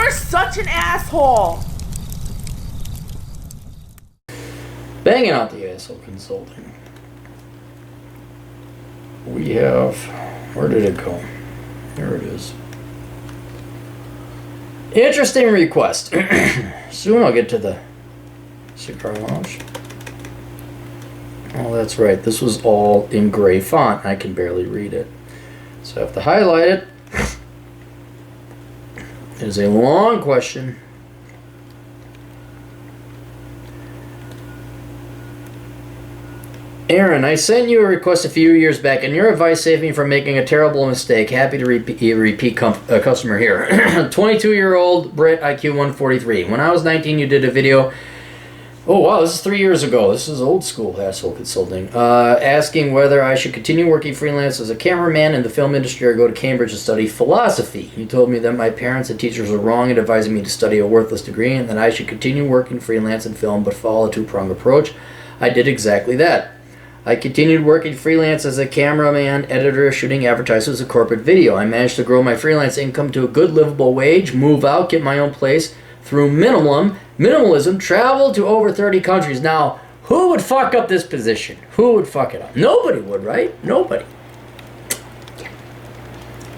You're such an asshole. Banging out the asshole consulting. We have, where did it go? There it is. Interesting request. Soon I'll get to the cigar lounge. Oh, that's right. This was all in gray font. I can barely read it. So I have to highlight it. It is a long question. Aaron, I sent you a request a few years back, and your advice saved me from making a terrible mistake. Happy to repeat customer here. 22-year-old Brit, IQ 143. When I was 19, you did a video. Oh, wow, this is 3 years ago. This is old school asshole consulting. Asking whether I should continue working freelance as a cameraman in the film industry or go to Cambridge and study philosophy. You told me that my parents and teachers were wrong in advising me to study a worthless degree and that I should continue working freelance in film but follow a two-pronged approach. I did exactly that. I continued working freelance as a cameraman, editor, shooting advertisements and corporate video. I managed to grow my freelance income to a good livable wage, move out, get my own place through minimalism, travel to over 30 countries. Now, who would fuck up this position? Who would fuck it up? Nobody would, right? Nobody.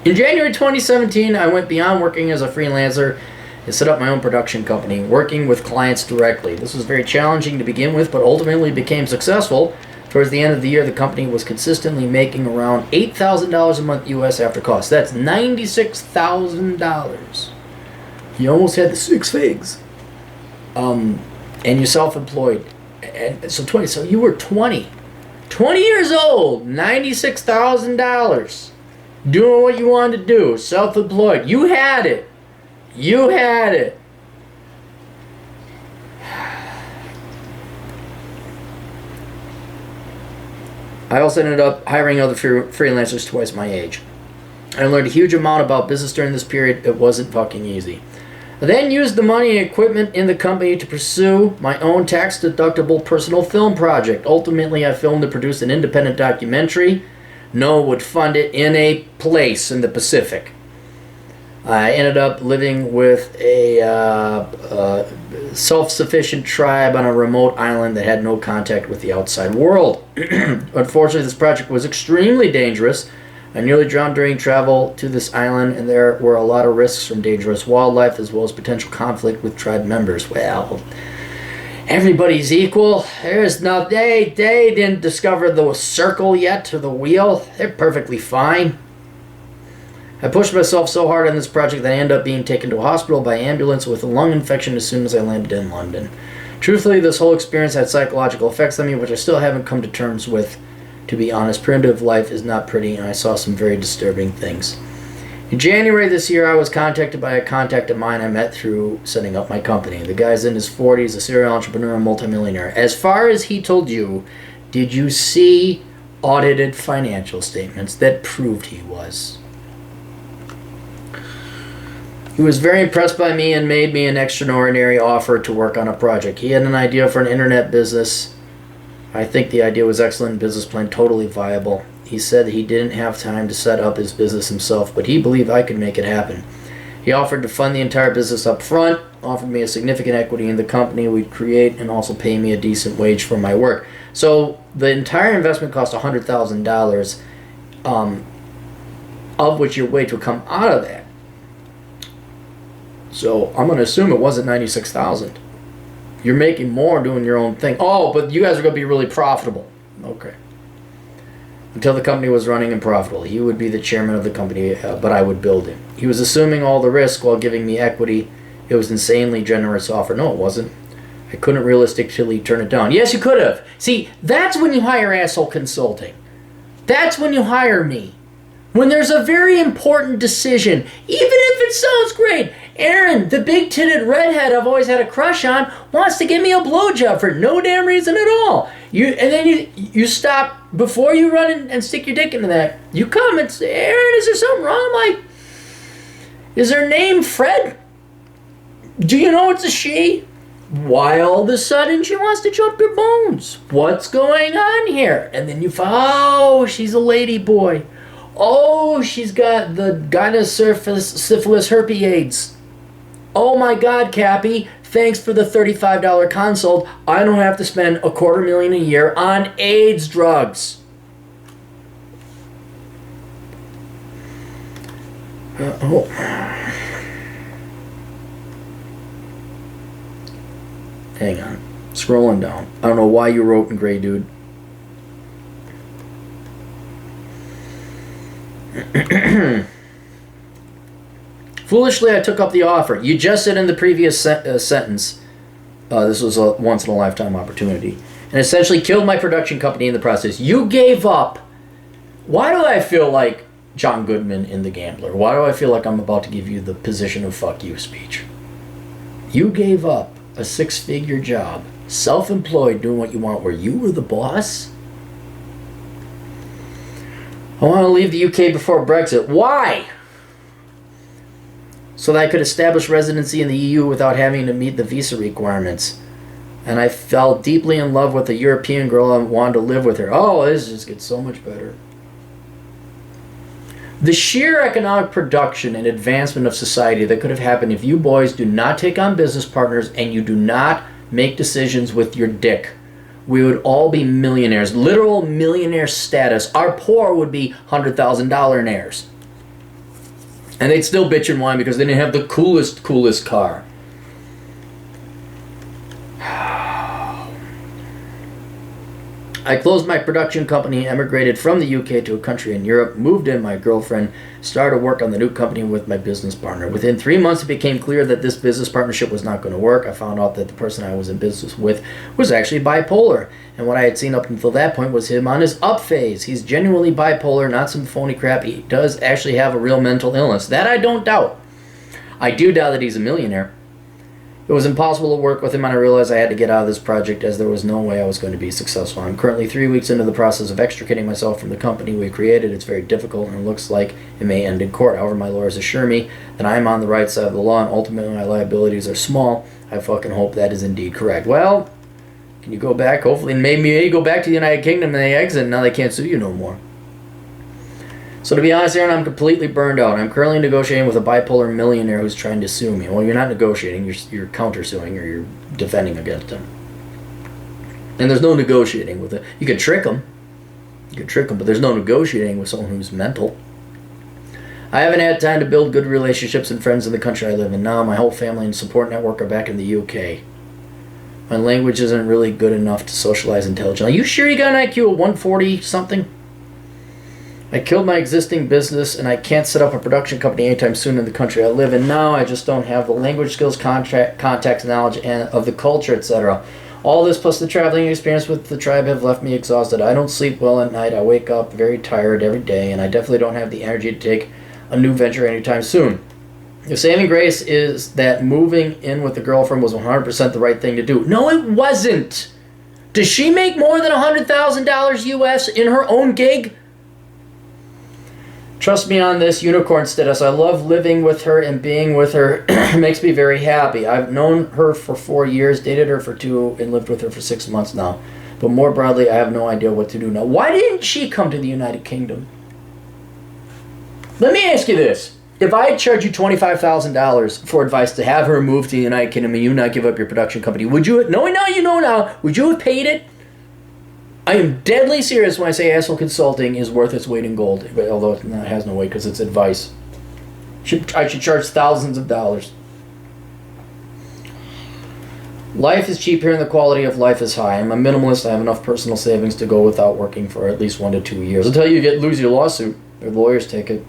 In January 2017, I went beyond working as a freelancer and set up my own production company, working with clients directly. This was very challenging to begin with, but ultimately became successful. Towards the end of the year, the company was consistently making around $8,000 a month US after costs. That's $96,000. You almost had the six figs. And you're self-employed. And so you were 20 years old, $96,000. Doing what you wanted to do, self-employed. You had it. You had it. I also ended up hiring other freelancers twice my age. I learned a huge amount about business during this period. It wasn't fucking easy. I then used the money and equipment in the company to pursue my own tax-deductible personal film project. Ultimately, I filmed and produced an independent documentary. Noah would fund it in a place in the Pacific. I ended up living with a self-sufficient tribe on a remote island that had no contact with the outside world. Unfortunately, this project was extremely dangerous. I nearly drowned during travel to this island, and there were a lot of risks from dangerous wildlife as well as potential conflict with tribe members. Well, everybody's equal. There's no, they didn't discover the circle yet, or the wheel. They're perfectly fine. I pushed myself so hard on this project that I ended up being taken to a hospital by ambulance with a lung infection as soon as I landed in London. Truthfully, this whole experience had psychological effects on me, which I still haven't come to terms with. To be honest, primitive life is not pretty, and I saw some very disturbing things. In January this year, I was contacted by a contact of mine I met through setting up my company. The guy's in his 40s, a serial entrepreneur and multimillionaire. As far as he told you, did you see audited financial statements that proved he was? He was very impressed by me and made me an extraordinary offer to work on a project. He had an idea for an internet business. I think the idea was excellent, business plan totally viable. He said that he didn't have time to set up his business himself, but he believed I could make it happen. He offered to fund the entire business up front, offered me a significant equity in the company we'd create, and also pay me a decent wage for my work. So the entire investment cost $100,000, of which your wage would come out of that. So I'm going to assume it wasn't $96,000. You're making more doing your own thing. Oh, but you guys are going to be really profitable. Okay. Until the company was running and profitable. He would be the chairman of the company, but I would build it. He was assuming all the risk while giving me equity. It was an insanely generous offer. No, it wasn't. I couldn't realistically turn it down. Yes, you could have. See, that's when you hire asshole consulting. That's when you hire me. When there's a very important decision, even if it sounds great. Aaron, the big-titted redhead I've always had a crush on, wants to give me a blowjob for no damn reason at all. And then you stop before you run and stick your dick into that. You come and say, Aaron, is there something wrong? I'm like, is her name Fred? Do you know it's a she? Why all of a sudden she wants to jump your bones? What's going on here? And then you find, oh, she's a lady boy. Oh, she's got the gonorrhea, syphilis, herpes, AIDS. Oh my God, Cappy, thanks for the $35 consult. I don't have to spend $250,000 a year on AIDS drugs. Oh. Hang on. Scrolling down. I don't know why you wrote in gray, dude. Foolishly, I took up the offer. You just said in the previous sentence, this was a once-in-a-lifetime opportunity, and essentially killed my production company in the process. You gave up. Why do I feel like John Goodman in The Gambler? Why do I feel like I'm about to give you the position of fuck you speech? You gave up a 6-figure job, self-employed, doing what you want, where you were the boss? I want to leave the UK before Brexit. Why? So that I could establish residency in the EU without having to meet the visa requirements. And I fell deeply in love with a European girl and wanted to live with her. Oh, this just gets so much better. The sheer economic production and advancement of society that could have happened if you boys do not take on business partners and you do not make decisions with your dick. We would all be millionaires, literal millionaire status. Our poor would be $100,000-naires. And they'd still bitch and whine because they didn't have the coolest car. I closed my production company, emigrated from the UK to a country in Europe, moved in my girlfriend, started work on the new company with my business partner. Within 3 months, it became clear that this business partnership was not going to work. I found out that the person I was in business with was actually bipolar. And what I had seen up until that point was him on his up phase. He's genuinely bipolar, not some phony crap. He does actually have a real mental illness. That I don't doubt. I do doubt that he's a millionaire. It was impossible to work with him, and I realized I had to get out of this project as there was no way I was going to be successful. I'm currently 3 weeks into the process of extricating myself from the company we created. It's very difficult, and it looks like it may end in court. However, my lawyers assure me that I am on the right side of the law, and ultimately my liabilities are small. I fucking hope that is indeed correct. Well, can you go back? Hopefully, maybe go back to the United Kingdom and they exit, and now they can't sue you no more. So to be honest, Aaron, I'm completely burned out. I'm currently negotiating with a bipolar millionaire who's trying to sue me. Well, you're not negotiating. You're countersuing, or you're defending against him. And there's no negotiating with it. You could trick him. But there's no negotiating with someone who's mental. I haven't had time to build good relationships and friends in the country I live in. Now my whole family and support network are back in the UK. My language isn't really good enough to socialize intelligently. Are you sure you got an IQ of 140 something? I killed my existing business, and I can't set up a production company anytime soon in the country I live in. Now I just don't have the language skills, context, knowledge, and of the culture, etc. All this plus the traveling experience with the tribe have left me exhausted. I don't sleep well at night. I wake up very tired every day, and I definitely don't have the energy to take a new venture anytime soon. The saving grace is that moving in with the girlfriend was 100% the right thing to do. No, it wasn't. Does she make more than $100,000 US in her own gig? Trust me on this, unicorn status. I love living with her and being with her. Makes me very happy. I've known her for 4 years, dated her for 2, and lived with her for 6 months now. But more broadly, I have no idea what to do now. Why didn't she come to the United Kingdom? Let me ask you this. If I charge you $25,000 for advice to have her move to the United Kingdom and you not give up your production company, would you, knowing now you know now, would you have paid it? I am deadly serious when I say Asshole Consulting is worth its weight in gold, although it has no weight because it's advice. I should charge thousands of dollars. Life is cheap here and the quality of life is high. I'm a minimalist. I have enough personal savings to go without working for at least 1 to 2 years. Until you lose your lawsuit, or the lawyers take it.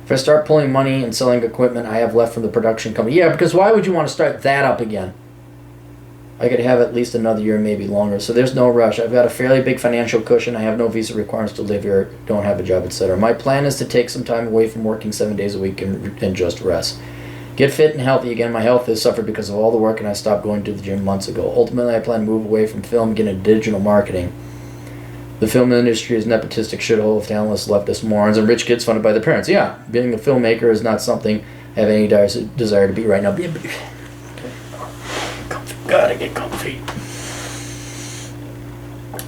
If I start pulling money and selling equipment I have left from the production company. Yeah, because why would you want to start that up again? I could have at least another year, maybe longer. So there's no rush. I've got a fairly big financial cushion. I have no visa requirements to live here, don't have a job, etc. My plan is to take some time away from working 7 days a week and just rest. Get fit and healthy again. My health has suffered because of all the work, and I stopped going to the gym months ago. Ultimately, I plan to move away from film and get into digital marketing. The film industry is nepotistic shithole of talentless leftist morons and rich kids funded by their parents. Yeah, being a filmmaker is not something I have any desire to be right now. Gotta get comfy.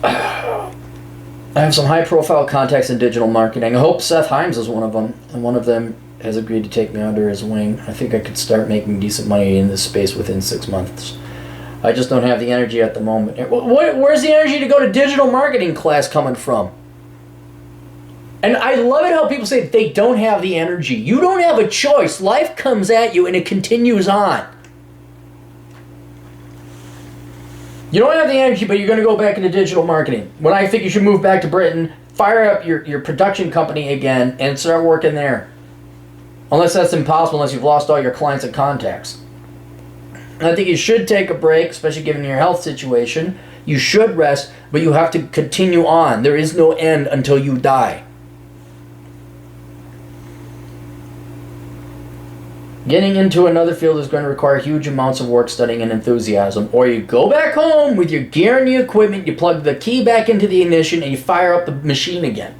I have some high-profile contacts in digital marketing. I hope Seth Himes is one of them, and one of them has agreed to take me under his wing. I think I could start making decent money in this space within 6 months. I just don't have the energy at the moment. Where's the energy to go to digital marketing class coming from? And I love it how people say they don't have the energy. You don't have a choice. Life comes at you and it continues on. You don't have the energy, but you're going to go back into digital marketing. When I think you should move back to Britain, fire up your production company again and start working there. Unless that's impossible, unless you've lost all your clients and contacts. I think you should take a break, especially given your health situation. You should rest, but you have to continue on. There is no end until you die. Getting into another field is going to require huge amounts of work, studying, and enthusiasm. Or you go back home with your gear and your equipment, you plug the key back into the ignition, and you fire up the machine again.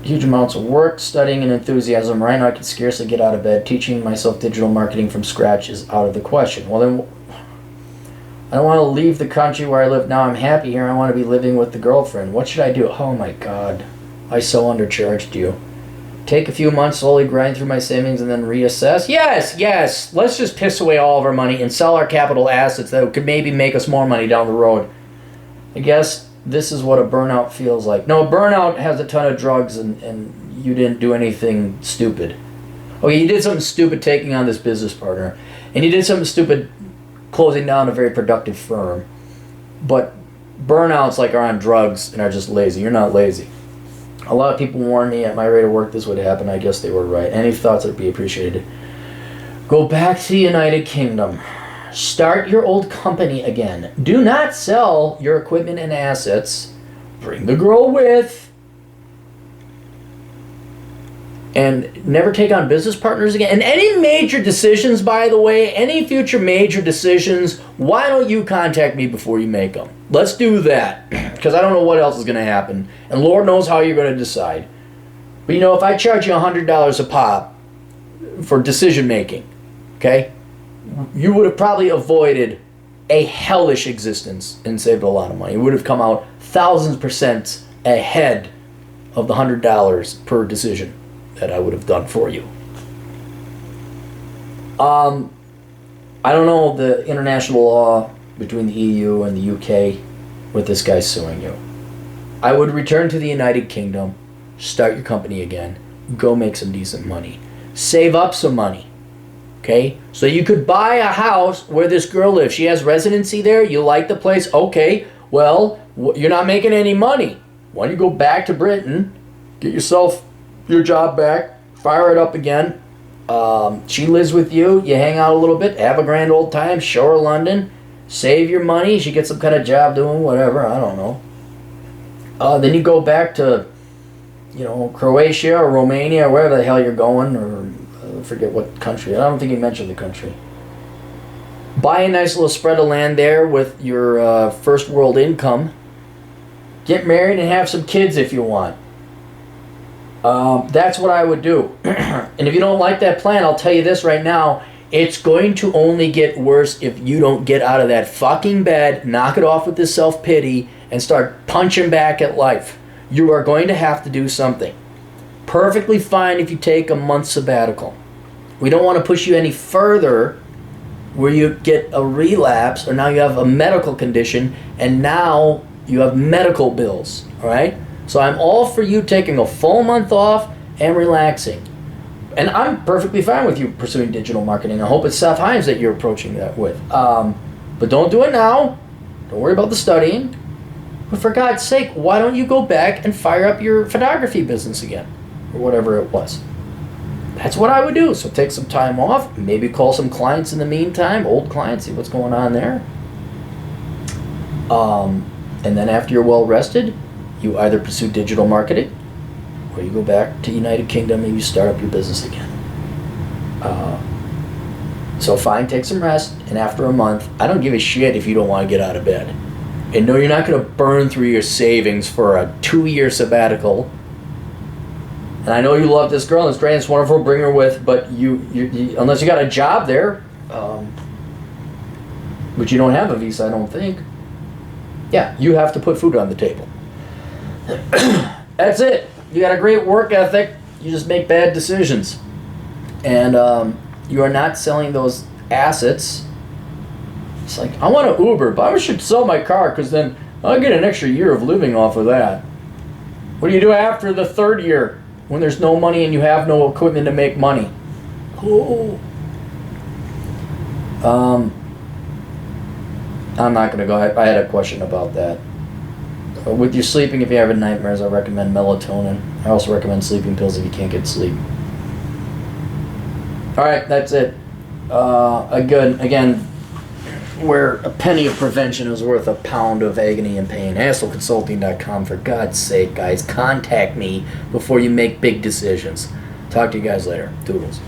Huge amounts of work, studying, and enthusiasm. Right now I can scarcely get out of bed. Teaching myself digital marketing from scratch is out of the question. Well then, I don't want to leave the country where I live now. I'm happy here. I want to be living with the girlfriend. What should I do? Oh my God. I so undercharged you. Take a few months, slowly grind through my savings, and then reassess? Yes. Let's just piss away all of our money and sell our capital assets that could maybe make us more money down the road. I guess this is what a burnout feels like. No, a burnout has a ton of drugs and you didn't do anything stupid. Okay, you did something stupid taking on this business partner. And you did something stupid closing down a very productive firm. But burnouts are on drugs and are just lazy. You're not lazy. A lot of people warned me at my rate of work this would happen. I guess they were right. Any thoughts would be appreciated. Go back to the United Kingdom. Start your old company again. Do not sell your equipment and assets. Bring the girl with. And never take on business partners again. And any major decisions, by the way, any future major decisions, why don't you contact me before you make them? Let's do that. Because I don't know what else is going to happen. And Lord knows how you're going to decide. But if I charge you $100 a pop for decision making, okay, you would have probably avoided a hellish existence and saved a lot of money. You would have come out %1000s ahead of the $100 per decision that I would have done for you. I don't know the international law between the EU and the UK with this guy suing you. I would return to the United Kingdom, start your company again, go make some decent money. Save up some money. Okay, so you could buy a house where this girl lives. She has residency there. You like the place. Okay, well, you're not making any money. Why don't you go back to Britain, get yourself your job back, fire it up again. She lives with you. You hang out a little bit, have a grand old time, show her London, save your money. She gets some kind of job doing whatever. I don't know. Then you go back to, Croatia or Romania or wherever the hell you're going, or I forget what country. I don't think he mentioned the country. Buy a nice little spread of land there with your first world income. Get married and have some kids if you want. That's what I would do. And if you don't like that plan, I'll tell you this right now. It's going to only get worse if you don't get out of that fucking bed, knock it off with this self-pity, and start punching back at life. You are going to have to do something. Perfectly fine if you take a month sabbatical. We don't want to push you any further where you get a relapse, or now you have a medical condition, and now you have medical bills, all right? So I'm all for you taking a full month off and relaxing. And I'm perfectly fine with you pursuing digital marketing. I hope it's Seth Himes that you're approaching that with. But don't do it now. Don't worry about the studying. But for God's sake, why don't you go back and fire up your photography business again? Or whatever it was. That's what I would do. So take some time off. Maybe call some clients in the meantime. Old clients. See what's going on there. And then after you're well rested, you either pursue digital marketing, or you go back to United Kingdom and you start up your business again. So fine, take some rest, and after a month, I don't give a shit if you don't want to get out of bed. And no, you're not going to burn through your savings for a 2-year sabbatical. And I know you love this girl, and it's great, it's wonderful, bring her with, but you unless you got a job there, but you don't have a visa, I don't think. Yeah, you have to put food on the table. that's it. You got a great work ethic. You just make bad decisions. And you are not selling those assets. It's like, I want an Uber, but I should sell my car because then I'll get an extra year of living off of that. What do you do after the third year when there's no money and you have no equipment to make money? Oh. I'm not going to go. I had a question about that. With your sleeping, if you're having nightmares, I recommend melatonin. I also recommend sleeping pills if you can't get sleep. Alright, that's it. Again, where a penny of prevention is worth a pound of agony and pain. AssholeConsulting.com. For God's sake, guys, contact me before you make big decisions. Talk to you guys later. Toodles.